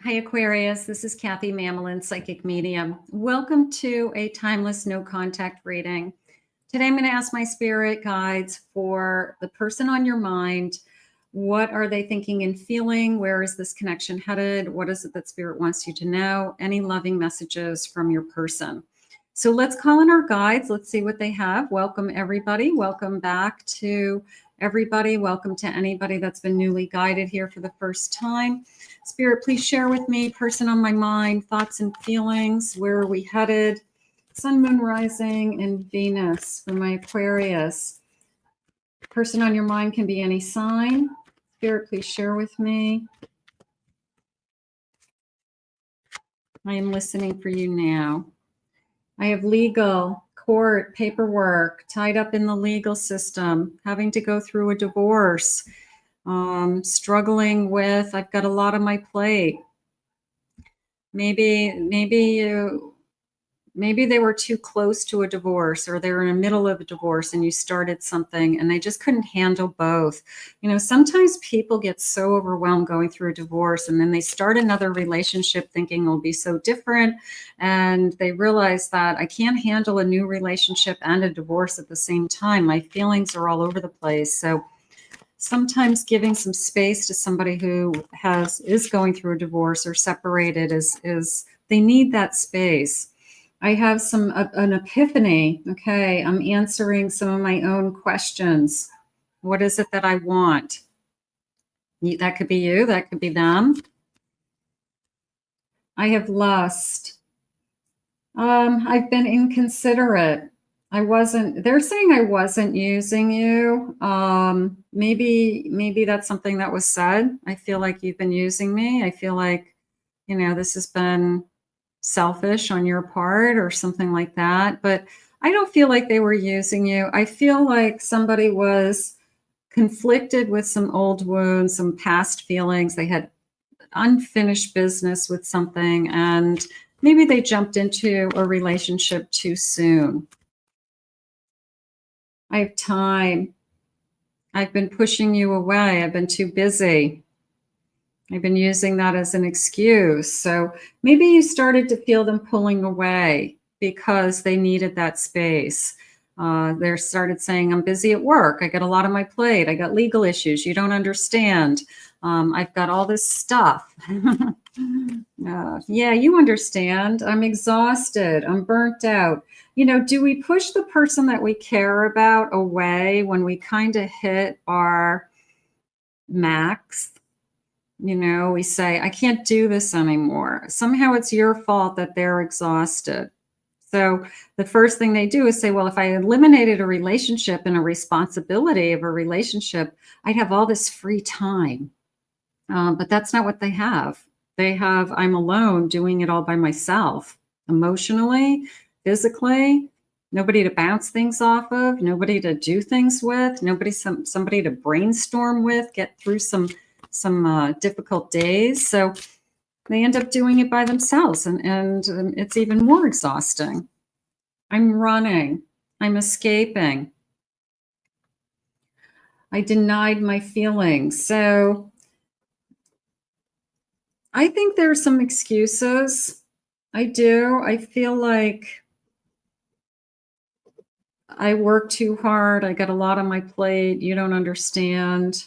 Hi, Aquarius. This is Kathy Mamelin, Psychic Medium. Welcome to a timeless no contact reading. Today, I'm going to ask my spirit guides for the person on your mind. What are they thinking and feeling? Where is this connection headed? What is it that spirit wants you to know? Any loving messages from your person? So let's call in our guides. Let's see what they have. Welcome, everybody. Welcome back to everybody. Welcome to anybody that's been newly guided here for the first time. Spirit, please share with me, person on my mind, thoughts and feelings. Where are we headed? Sun, moon, rising, and Venus for my Aquarius. Person on your mind can be any sign. Spirit, please share with me. I am listening for you now. I have legal, court, paperwork, tied up in the legal system, having to go through a divorce, struggling with, I've got a lot on my plate. Maybe they were too close to a divorce, or they were in the middle of a divorce and you started something and they just couldn't handle both. You know, sometimes people get so overwhelmed going through a divorce and then they start another relationship thinking it'll be so different. And they realize that I can't handle a new relationship and a divorce at the same time. My feelings are all over the place. So sometimes giving some space to somebody who is going through a divorce or separated is they need that space. I have an epiphany. Okay, I'm answering some of my own questions. What is it that I want? That could be you. That could be them. I have lust. I've been inconsiderate. They're saying I wasn't using you. Maybe that's something that was said. I feel like you've been using me. I feel like, this has been selfish on your part or something like that. But I don't feel like they were using you. I feel like somebody was conflicted with some old wounds, some past feelings. They had unfinished business with something, and maybe they jumped into a relationship too soon. I have time. I've been pushing you away. I've been too busy. I've been using that as an excuse. So maybe you started to feel them pulling away because they needed that space. They started saying, I'm busy at work. I got a lot on my plate. I got legal issues. You don't understand. I've got all this stuff. Yeah, you understand. I'm exhausted. I'm burnt out. Do we push the person that we care about away when we kind of hit our max? We say, I can't do this anymore. Somehow it's your fault that they're exhausted. So the first thing they do is say, well, if I eliminated a relationship and a responsibility of a relationship, I'd have all this free time. But that's not what they have. They have, I'm alone doing it all by myself, emotionally, physically, nobody to bounce things off of, nobody to do things with, somebody to brainstorm with, get through some difficult days. So they end up doing it by themselves, and it's even more exhausting. I'm running. I'm escaping. I denied my feelings. So I think there are some excuses. I do. I feel like I work too hard. I got a lot on my plate. You don't understand.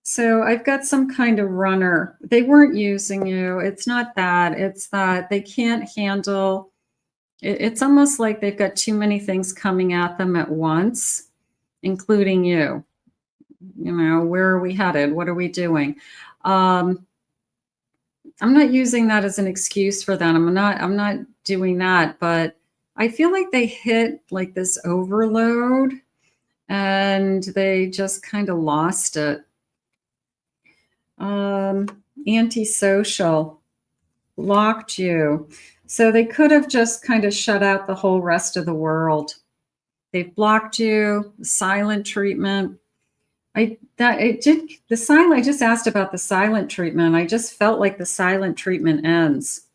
So I've got some kind of runner. They weren't using you. It's not that. It's that they can't handle. It's almost like they've got too many things coming at them at once, including you. Where are we headed? What are we doing? I'm not using that as an excuse for them. I'm not doing that, but I feel like they hit like this overload and they just kind of lost it. Antisocial, blocked you. So they could have just kind of shut out the whole rest of the world. They've blocked you, silent treatment. I just asked about the silent treatment. I just felt like the silent treatment ends.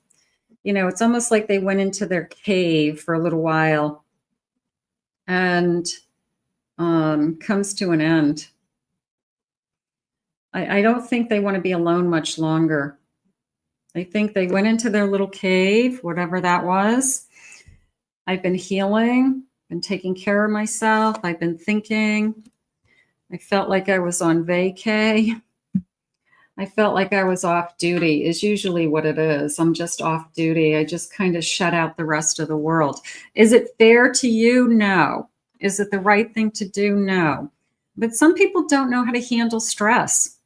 It's almost like they went into their cave for a little while and comes to an end. I don't think they want to be alone much longer. I think they went into their little cave, whatever that was. I've been healing, been taking care of myself. I've been thinking. I felt like I was on vacay. I felt like I was off duty is usually what it is. I'm just off duty. I just kind of shut out the rest of the world. Is it fair to you? No. Is it the right thing to do? No. But some people don't know how to handle stress.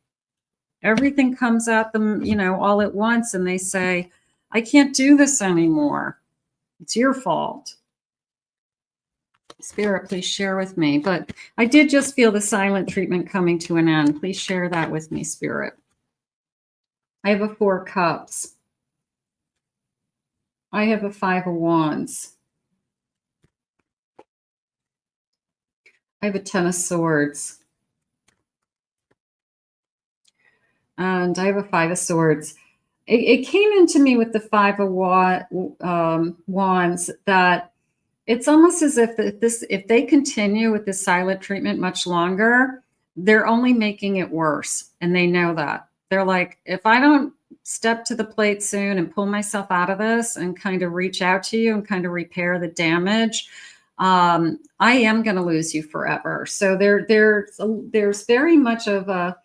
Everything comes at them, all at once, and they say, I can't do this anymore. It's your fault. Spirit, please share with me. But I did just feel the silent treatment coming to an end. Please share that with me, Spirit. I have a 4 cups. I have a 5 of wands. I have a 10 of swords. And I have a 5 of swords. It came into me with the 5 of wands that it's almost as if they continue with this silent treatment much longer, they're only making it worse. And they know that. They're like, if I don't step to the plate soon and pull myself out of this and kind of reach out to you and kind of repair the damage, I am going to lose you forever. So there's very much of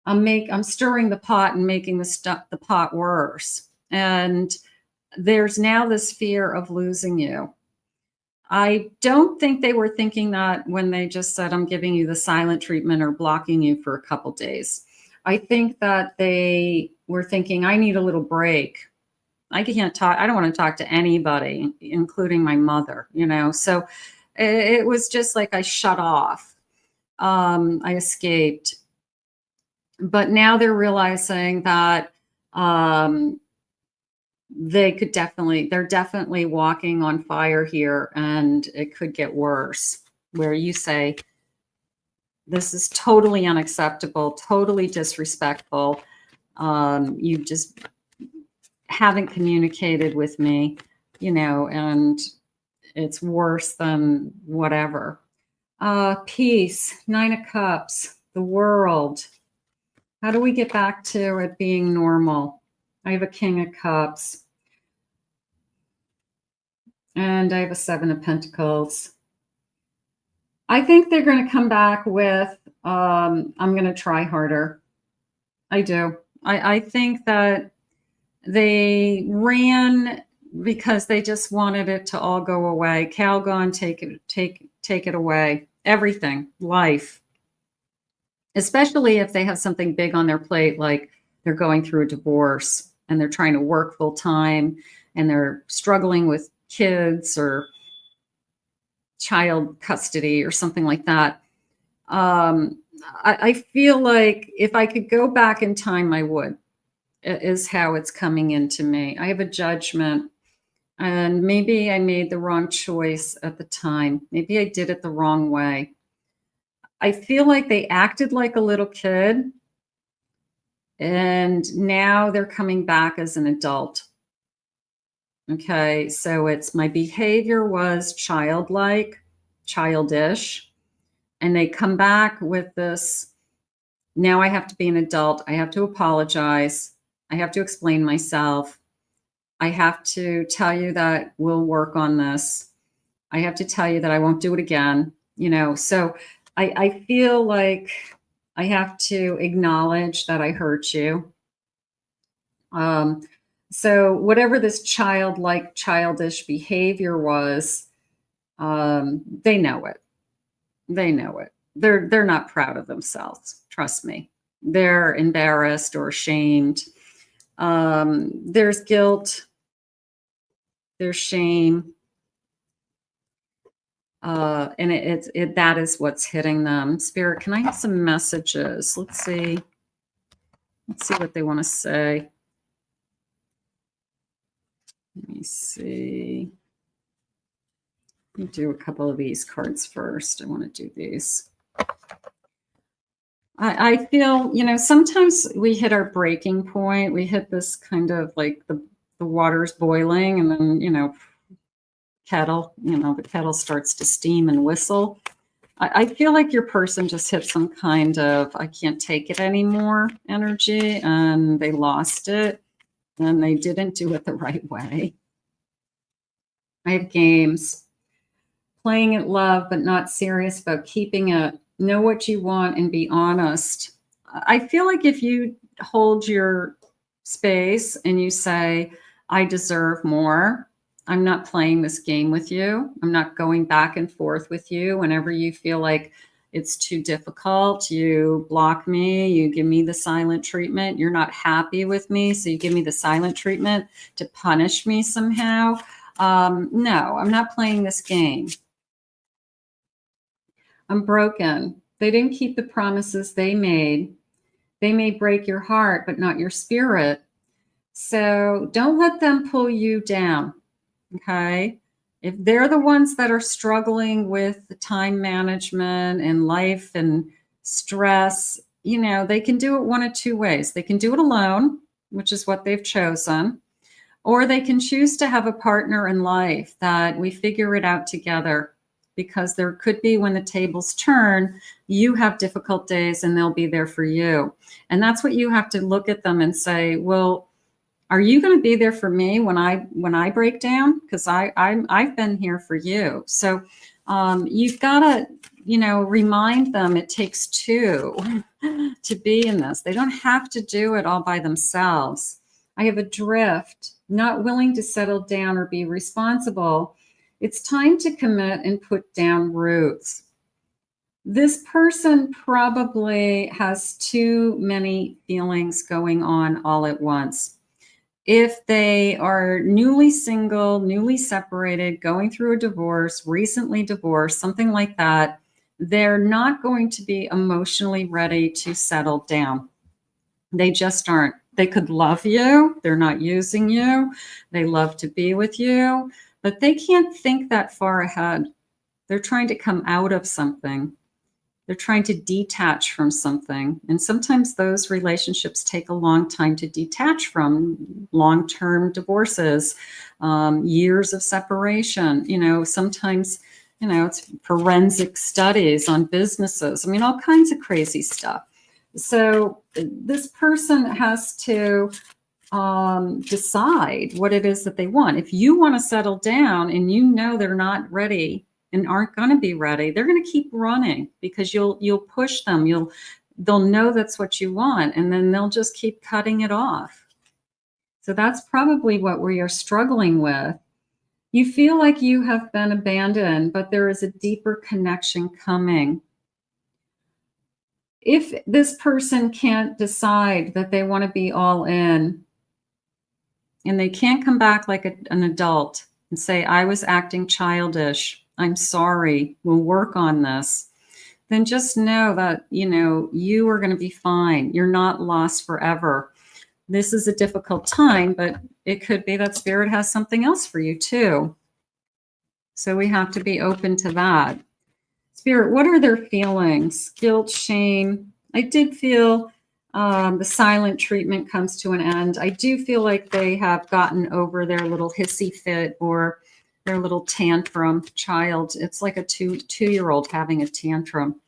I'm stirring the pot and making the pot worse. And there's now this fear of losing you. I don't think they were thinking that when they just said, I'm giving you the silent treatment or blocking you for a couple days. I think that they were thinking, I need a little break. I can't talk. I don't want to talk to anybody, including my mother, So it was just like I shut off. I escaped. But now they're realizing that they're definitely walking on fire here, and it could get worse, where you say, this is totally unacceptable, totally disrespectful. You just haven't communicated with me, and it's worse than whatever. Peace, 9 of cups, the world. How do we get back to it being normal? I have a King of Cups. And I have a 7 of Pentacles. I think they're going to come back with, I'm going to try harder. I do. I think that they ran because they just wanted it to all go away. Calgon, take it away. Everything, life. Especially if they have something big on their plate, like they're going through a divorce and they're trying to work full time and they're struggling with kids or child custody or something like that. I feel like if I could go back in time, I would, is how it's coming into me. I have a judgment, and maybe I made the wrong choice at the time. Maybe I did it the wrong way. I feel like they acted like a little kid, and now they're coming back as an adult. Okay, so it's my behavior was childlike, childish, and they come back with this, now I have to be an adult. I have to apologize. I have to explain myself. I have to tell you that we'll work on this. I have to tell you that I won't do it again. So I feel like I have to acknowledge that I hurt you. So whatever this childlike, childish behavior was, they know it. They know it. They're not proud of themselves. Trust me. They're embarrassed or ashamed. There's guilt. There's shame. And that is what's hitting them. Spirit, can I have some messages? Let's see what they want to say. Let me see. Let me do a couple of these cards first. I want to do these. I feel, sometimes we hit our breaking point. We hit this kind of like the water's boiling, and then, kettle, the kettle starts to steam and whistle. I feel like your person just hit some kind of, I can't take it anymore energy, and they lost it, and they didn't do it the right way. I have games. Playing it love, but not serious about keeping it. Know what you want and be honest. I feel like if you hold your space and you say, I deserve more, I'm not playing this game with you. I'm not going back and forth with you. Whenever you feel like it's too difficult, you block me, you give me the silent treatment. You're not happy with me, so you give me the silent treatment to punish me somehow. No, I'm not playing this game. I'm broken. They didn't keep the promises they made. They may break your heart, but not your spirit. So don't let them pull you down. Okay. If they're the ones that are struggling with the time management and life and stress, you know, they can do it one of two ways. They can do it alone, which is what they've chosen, or they can choose to have a partner in life that we figure it out together. Because there could be, when the tables turn, you have difficult days and they'll be there for you. And that's what you have to look at them and say, well, are you going to be there for me when I break down? Because I've been here for you. So you've got to, you know, remind them it takes two to be in this. They don't have to do it all by themselves. I have a drift, not willing to settle down or be responsible. It's time to commit and put down roots. This person probably has too many feelings going on all at once. If they are newly single, newly separated, going through a divorce, recently divorced, something like that, they're not going to be emotionally ready to settle down. They just aren't. They could love you. They're not using you. They love to be with you. But they can't think that far ahead. They're trying to come out of something. They're trying to detach from something. And sometimes those relationships take a long time to detach from. Long-term divorces, years of separation. You know, sometimes, you know, it's forensic studies on businesses. I mean, all kinds of crazy stuff. So this person has to decide what it is that they want. If you want to settle down and you know they're not ready and aren't going to be ready, they're going to keep running because you'll push them. They'll know that's what you want, and then they'll just keep cutting it off. So that's probably what we are struggling with. You feel like you have been abandoned, but there is a deeper connection coming. If this person can't decide that they want to be all in, and they can't come back like an adult and say, I was acting childish, I'm sorry, we'll work on this, then just know that, you know, you are going to be fine. You're not lost forever. This is a difficult time, but it could be that spirit has something else for you too. So we have to be open to that. Spirit, what are their feelings? Guilt, shame. I did feel the silent treatment comes to an end. I do feel like they have gotten over their little hissy fit or their little tantrum child. It's like a two-year-old having a tantrum.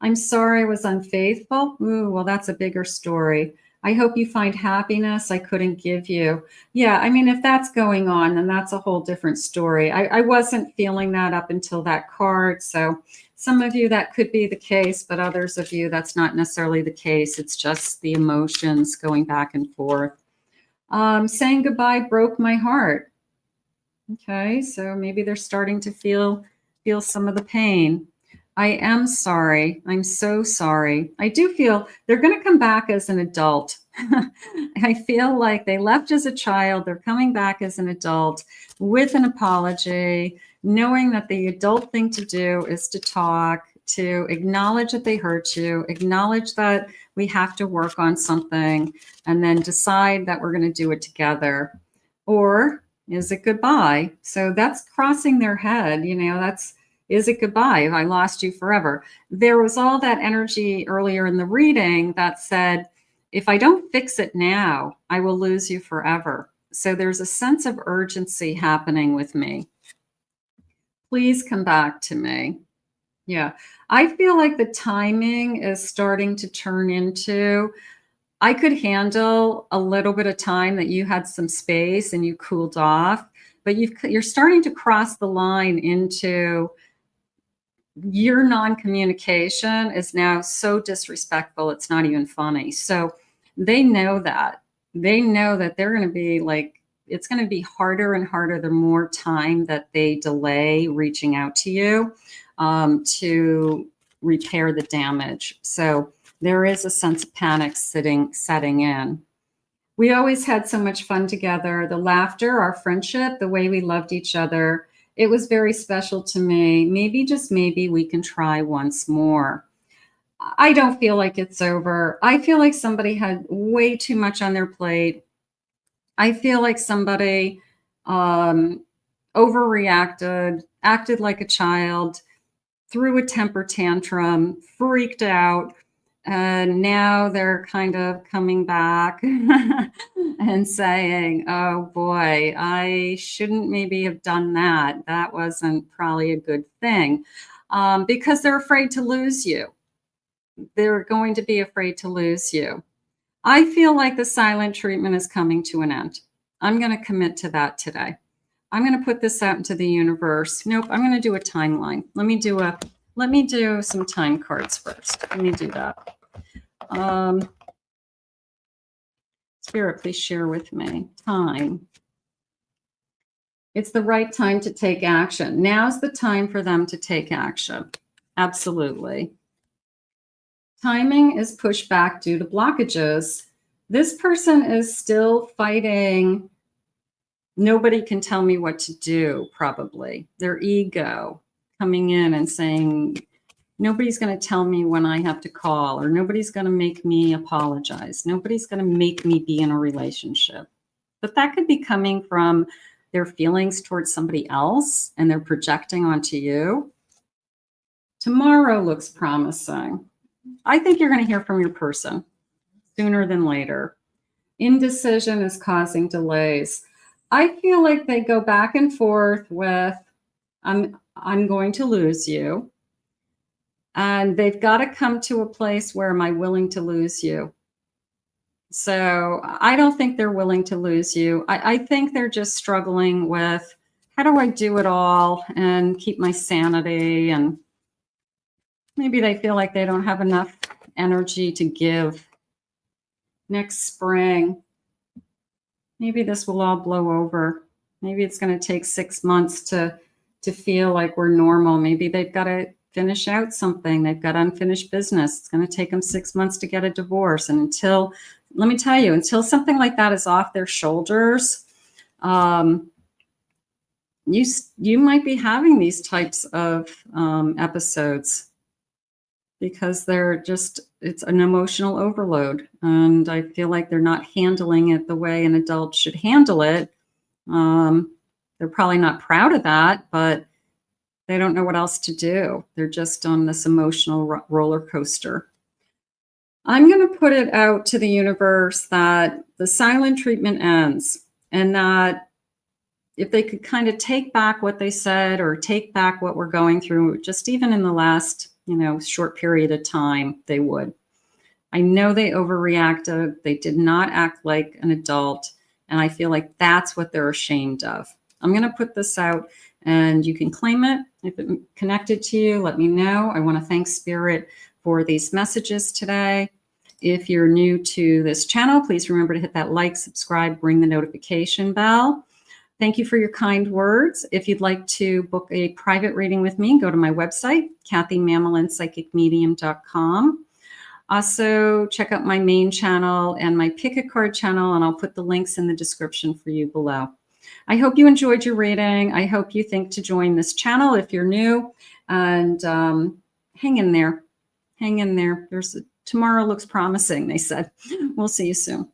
I'm sorry I was unfaithful. Ooh, well, that's a bigger story. I hope you find happiness I couldn't give you. Yeah, I mean, if that's going on, then that's a whole different story. I wasn't feeling that up until that card. So some of you, that could be the case, but others of you, that's not necessarily the case. It's just the emotions going back and forth. Saying goodbye broke my heart. Okay, so maybe they're starting to feel some of the pain. I am sorry. I'm so sorry. I do feel they're going to come back as an adult. I feel like they left as a child. They're coming back as an adult with an apology, knowing that the adult thing to do is to talk, to acknowledge that they hurt you, acknowledge that we have to work on something, and then decide that we're going to do it together. Or is it goodbye? So that's crossing their head. You know, is it goodbye? If I lost you forever. There was all that energy earlier in the reading that said, if I don't fix it now, I will lose you forever. So there's a sense of urgency happening with me. Please come back to me. Yeah. I feel like the timing is starting to turn into, I could handle a little bit of time that you had some space and you cooled off, but you're starting to cross the line into your non-communication is now so disrespectful, it's not even funny. So they know that. They know that they're going to be like, it's going to be harder and harder the more time that they delay reaching out to you to repair the damage. So there is a sense of panic setting in. We always had so much fun together. The laughter, our friendship, the way we loved each other, it was very special to me. Maybe, just maybe, we can try once more. I don't feel like it's over. I feel like somebody had way too much on their plate. I feel like somebody overreacted, acted like a child, threw a temper tantrum, freaked out. And now they're kind of coming back and saying, oh boy, I shouldn't maybe have done that. That wasn't probably a good thing, because they're afraid to lose you. They're going to be afraid to lose you. I feel like the silent treatment is coming to an end. I'm going to commit to that today. I'm going to put this out into the universe. Nope, I'm going to do a timeline. Let me do some time cards first. Let me do that. Spirit, please share with me. Time. It's the right time to take action. Now's the time for them to take action. Absolutely. Timing is pushed back due to blockages. This person is still fighting. Nobody can tell me what to do, probably. Their ego coming in and saying, nobody's going to tell me when I have to call, or nobody's going to make me apologize. Nobody's going to make me be in a relationship. But that could be coming from their feelings towards somebody else and they're projecting onto you. Tomorrow looks promising. I think you're going to hear from your person sooner than later. Indecision is causing delays. I feel like they go back and forth with, I'm going to lose you. And they've got to come to a place where, am I willing to lose you? So I don't think they're willing to lose you. I think they're just struggling with, how do I do it all and keep my sanity? And maybe they feel like they don't have enough energy to give. Next spring, maybe this will all blow over. Maybe it's going to take 6 months to feel like we're normal. Maybe they've got to finish out something. They've got unfinished business. It's going to take them 6 months to get a divorce. And until, let me tell you, until something like that is off their shoulders, you might be having these types of episodes, because they're just, it's an emotional overload. And I feel like they're not handling it the way an adult should handle it. They're probably not proud of that, but they don't know what else to do. They're just on this emotional roller coaster. I'm going to put it out to the universe that the silent treatment ends, and that if they could kind of take back what they said, or take back what we're going through, just even in the last, short period of time, they would. I know they overreacted. They did not act like an adult. And I feel like that's what they're ashamed of. I'm going to put this out, and you can claim it. If it connected to you, let me know. I want to thank Spirit for these messages today. If you're new to this channel, please remember to hit that like, subscribe, ring the notification bell. Thank you for your kind words. If you'd like to book a private reading with me, go to my website, KathyMamolinsPsychicMedium.com. Also, check out my main channel and my Pick a Card channel, and I'll put the links in the description for you below. I hope you enjoyed your reading. I hope you think to join this channel if you're new, and hang in there. Hang in there. Tomorrow looks promising, they said. We'll see you soon.